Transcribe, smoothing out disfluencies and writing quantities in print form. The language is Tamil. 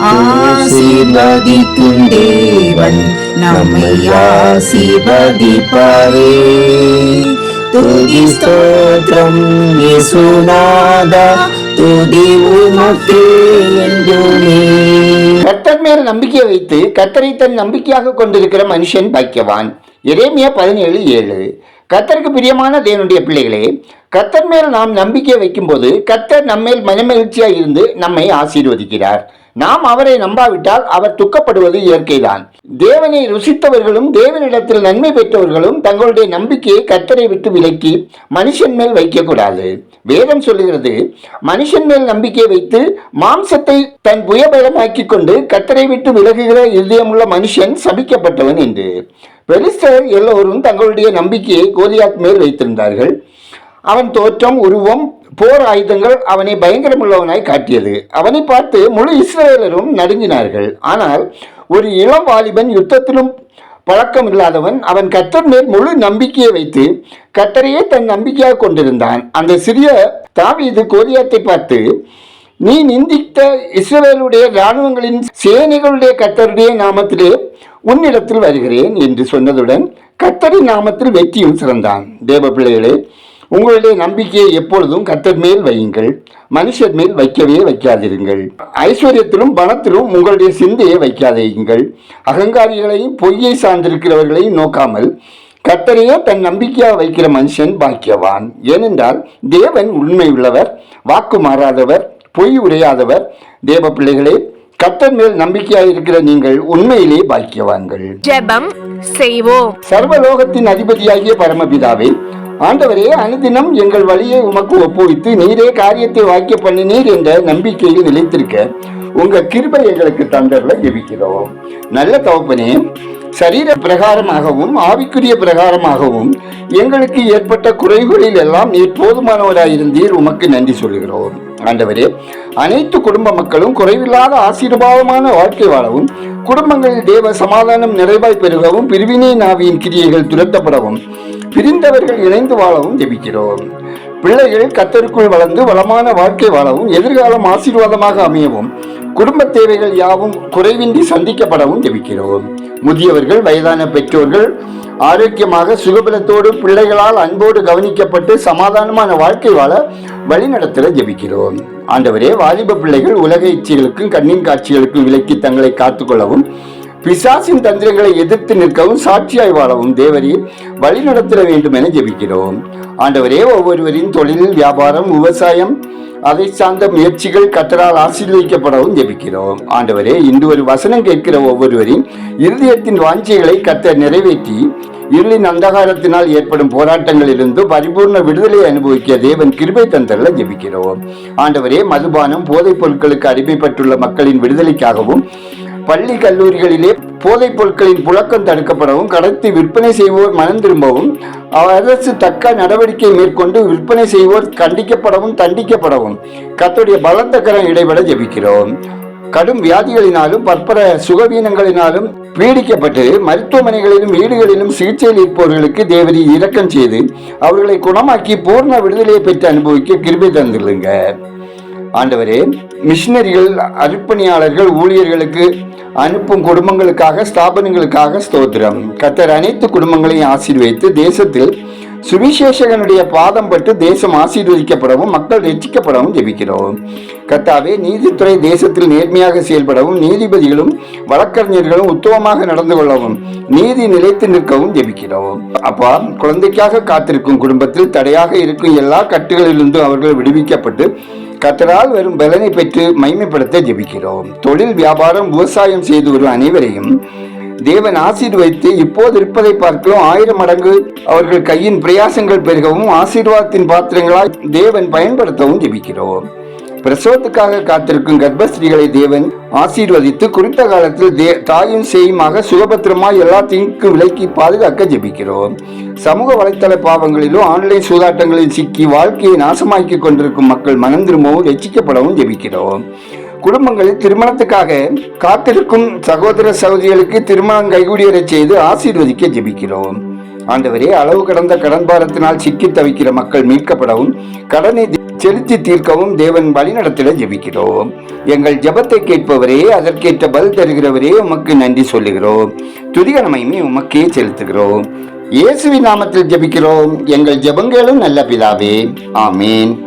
ஆசீர்வதிக்கும் தேவன் நம்மை ஆசீர்வதிப்பாரே. துதி ஸ்தோத்திரம் இயேசுநாதா, துதி உமக்கே என்றுமே. கர்த்தர் மேல் நம்பிக்கை வைத்து கர்த்தரை தன் நம்பிக்கையாக கொண்டிருக்கிற மனுஷன் பாக்கியவான். எரேமியா 17:7. கர்த்தருக்கு பிரியமான தேவனுடைய பிள்ளைகளே, கர்த்தர் மேல் நாம் நம்பிக்கை வைக்கும் போது கர்த்தர் நம்மேல் மனமகிழ்ச்சியாக இருந்து நம்மை ஆசீர்வதிக்கிறார். நாம் அவரை நம்பாவிட்டால் அவர் துக்கப்படுவது இயற்கைதான். தேவனை ருசித்தவர்களும் தேவனிடத்தில் நன்மை பெற்றவர்களும் தங்களுடைய நம்பிக்கையை கர்த்தரை விட்டு விலக்கி மனுஷன் மேல் வைக்கக்கூடாது. வேதம் சொல்லுகிறது, மனுஷன் மேல் நம்பிக்கை வைத்து மாம்சத்தை தன் புயபலமாக்கி கொண்டு கர்த்தரை விட்டு விலகுகிற இதயமுள்ள மனுஷன் சபிக்கப்பட்டவன் என்று. பெலிஸ்தர் எல்லோரும் தங்களுடைய நம்பிக்கையை கோலியாத் மேல் வைத்திருந்தார்கள். அவன் தோற்றம், உருவம், போர் ஆயுதங்கள் அவனை பயங்கரமுள்ளவனாய் காட்டியது. அவனை பார்த்து முழு இஸ்ரவேலரும் நடுங்கினார்கள். ஆனால் ஒரு இளம் வாலிபன், யுத்தத்திலும் பழக்கம் இல்லாதவன், அவன் கர்த்தர் மேல் முழு நம்பிக்கையை வைத்து கர்த்தரையே தன் நம்பிக்கையாக கொண்டிருந்தான். அந்த சிறிய தாவீது கோலியாத்தை பார்த்து, நீ நிந்தித்த இஸ்ரவேலுடைய இராணுவங்களின் சேனைகளுடைய கர்த்தருடைய நாமத்திலே உன்னிடத்தில் வருகிறேன் என்று சொன்னதுடன் கர்த்தரின் நாமத்தில் வெற்றியும் சிறந்தான். தேவ பிள்ளைகளே, உங்களுடைய நம்பிக்கையை எப்பொழுதும் கர்த்தர் மேல் வையுங்கள், மனுஷர் மேல் வைக்கவே வைக்காதிருங்கள். ஐஸ்வர்யத்திலும் பணத்திலும் உங்களுடைய சிந்தையை வைக்காதீர்கள். அகங்காரிகளையும் பொய்யை சார்ந்திருக்கிறவர்களையும் நோக்காமல் கர்த்தரையே தன் நம்பிக்கையாக வைக்கிற மனுஷன் பாக்கியவான். ஏனென்றால் தேவன் உண்மை உள்ளவர், வாக்கு மாறாதவர், பொய் உரையாதவர். தேவ பிள்ளைகளே, கர்த்தர் மேல் நம்பிக்கையாக இருக்கிற நீங்கள் உண்மையிலே பாக்கியவான்கள். ஜெபம் செய்வோம். சர்வலோகத்தின் அதிபதியாகிய பரமபிதாவே, ஆண்டவரே, அனுதினம் எங்கள் வழியை உமக்கு ஒப்புவித்து நீரே காரியத்தை வாக்கிய பண்ணினீர் என்ற நம்பிக்கையில் நிலைத்திருக்க உங்க கிருபை எங்களுக்கு தந்தர்ல ஜெபிக்கிறோம். நல்ல தகப்பனே, சரீர பிரகாரமாகவும் ஆவிக்குரிய பிரகாரமாகவும் எங்களுக்கு ஏற்பட்ட குறைகளில் எல்லாம் நீர் போதுமானவராயிருந்தீர். உமக்கு நன்றி சொல்லுகிறோம். ஆண்டவரே, அனைத்து குடும்ப மக்களும் குறைவில்லாத ஆசீர்வாதமான வாழ்க்கை வாழவும், குடும்பங்களில் தேவ சமாதானம் நிறைவாய் பெருகவும், பிரிவினை நாவியின் கிரியைகள் துரத்தப்படவும், பிரிந்தவர்கள் இணைந்து வாழவும் ஜெபிக்கிறோம். பிள்ளைகள் கர்த்தருக்குள் வளர்ந்து வளமான வாழ்க்கை வாழவும், எதிர்காலம் ஆசீர்வாதமாக அமையவும், குடும்ப தேவைகள் யாவும் குறைவின்றி சந்திக்கப்படவும் ஜெபிக்கிறோம். முதியவர்கள், வயதான பெற்றோர்கள் ஆரோக்கியமாக சுகபலத்தோடு பிள்ளைகளால் அன்போடு கவனிக்கப்பட்டு சமாதானமான வாழ்க்கை வாழ வழிநடத்த ஜெபிக்கிறோம். ஆண்டவரே, வாலிப பிள்ளைகள் உலக இச்சைகளுக்கும் கண்ணின் காட்சிகளுக்கும் விலக்கி தங்களை காத்துக்கொள்ளவும், பிசாசின் தந்திரங்களை எதிர்த்து நிற்கவும், சாட்சியாய் வாழவும் தேவரீர் வழி நடத்த வேண்டும் என ஜெபிக்கிறோம். ஆண்டவரே, ஒவ்வொருவரின் தொழில், வியாபாரம், விவசாயம், அதை சார்ந்த முயற்சிகள் கர்த்தரால் ஆசீர்வதிக்கப்படவும் ஜெபிக்கிறோம். ஆண்டவரே, இன்று ஒரு வசனம் கேட்கிற ஒவ்வொருவரின் இருதயத்தின் வாஞ்சைகளை கர்த்தர் நிறைவேற்றி இருளின் அந்தகாரத்தினால் ஏற்படும் போராட்டங்களிலிருந்து பரிபூர்ண விடுதலை அனுபவிக்க தேவன் கிருபை தந்தரல ஜெபிக்கிறோம். ஆண்டவரே, மதுபானம், போதைப் பொருட்களுக்கு அடிமைப்பட்டுள்ள மக்களின் விடுதலைக்காகவும், பள்ளி கல்லூரிகளிலே போதைப் பொருட்களின் புழக்கம் தடுக்கப்படவும், கடத்தி விற்பனை செய்வோர் மனம் திரும்பவும், அரசு தக்க நடவடிக்கை மேற்கொண்டு விற்பனை செய்வோர் கண்டிக்கப்படவும் தண்டிக்கப்படவும் கர்த்தருடைய பலத்த கரம் இடைபெற ஜெபிக்கிறோம். கடும் வியாதிகளினாலும் பற்பல சுகவீனங்களினாலும் பீடிக்கப்பட்டு மருத்துவமனைகளிலும் வீடுகளிலும் சிகிச்சையில் இருப்பவர்களுக்கு தேவரி இரக்கம் செய்து அவர்களை குணமாக்கி பூர்ண விடுதலையை பெற்று அனுபவிக்க கிருபை தந்துள்ளுங்க. ஆண்டவரே, மிஷினரிகள், அர்ப்பணியாளர்கள், ஊழியர்களுக்கு அனுப்பும் குடும்பங்களுக்காக, ஸ்தாபனங்களுக்காக ஸ்தோத்திரம். கர்த்தர் அனைத்து குடும்பங்களையும் ஆசீர்வதித்து தேசத்தில் சுவிசேஷகனுடைய பாதம் பட்டு தேசம் ஆசீர்வதிக்கப்படவும் மக்கள் ரட்சிக்கப்படவும் ஜெபிக்கிறோம். கர்த்தாவே, நீதித்துறை தேசத்தில் நேர்மையாக செயல்படவும், நீதிபதிகளும் வழக்கறிஞர்களும் உத்தமமாக நடந்து கொள்ளவும், நீதி நிலைத்து நிற்கவும் ஜெபிக்கிறோம். அப்பா, குழந்தைக்காக காத்திருக்கும் குடும்பத்தில் தடையாக இருக்கும் எல்லா கட்டுகளிலிருந்தும் அவர்கள் விடுவிக்கப்பட்டு கர்த்தரால் வரும் பலனை பெற்று மகிமைப்படுத்த ஜெபிக்கிறோம். தொழில், வியாபாரம், விவசாயம் செய்து வரும் அனைவரையும் தேவன் ஆசீர்வதித்து இப்போது இருப்பதை பார்க்கலாம் 1000 மடங்கு அவர்கள் கையின் பிரயாசங்கள் பெருகவும் ஆசீர்வாதத்தின் பாத்திரங்களாய் தேவன் பயன்படுத்தவும் ஜெபிக்கிறோம். பிரசவத்துக்காக காத்திருக்கும் கர்ப்பஸ்திரீகளை தேவன் ஆசீர்வதித்து குறித்த காலத்தில் தாயும் சேயுமாக சுகபத்திரமாய் எல்லா தீங்கும் விலக்கி பாதுகாக்க ஜெபிக்கிறோம். சமூக வலைத்தள பாவங்களிலும் ஆன்லைன் சூதாட்டங்களில் சிக்கி வாழ்க்கையை நாசமாக்கி கொண்டிருக்கும் மக்கள் மனம் திரும்பவும் ரட்சிக்கப்படவும் ஜெபிக்கிறோம். குடும்பங்களில் திருமணத்துக்காக காத்திருக்கும் சகோதர சகோதரிகளுக்கு திருமணம் கைகூடியறச் செய்து ஆசீர்வதிக்க ஜெபிக்கிறோம். ஆண்டவரே, அளவு கடந்த கடன் பாரத்தினால் சிக்கி தவிக்கிற மக்கள் மீட்கப்படவும், கடனை செலுத்தி தீர்க்கவும் தேவன் வழிநடத்திட ஜெபிக்கிறோம். எங்கள் ஜெபத்தை கேட்பவரே, அதற்கேற்ற பதில் தருகிறவரே, உமக்கு நன்றி சொல்லுகிறோம். துதிகனமையுமே உமக்கே செலுத்துகிறோம். இயேசுவின் நாமத்தில் ஜெபிக்கிறோம் எங்கள் ஜெபங்களும் நல்ல பிதாவே, ஆமீன்.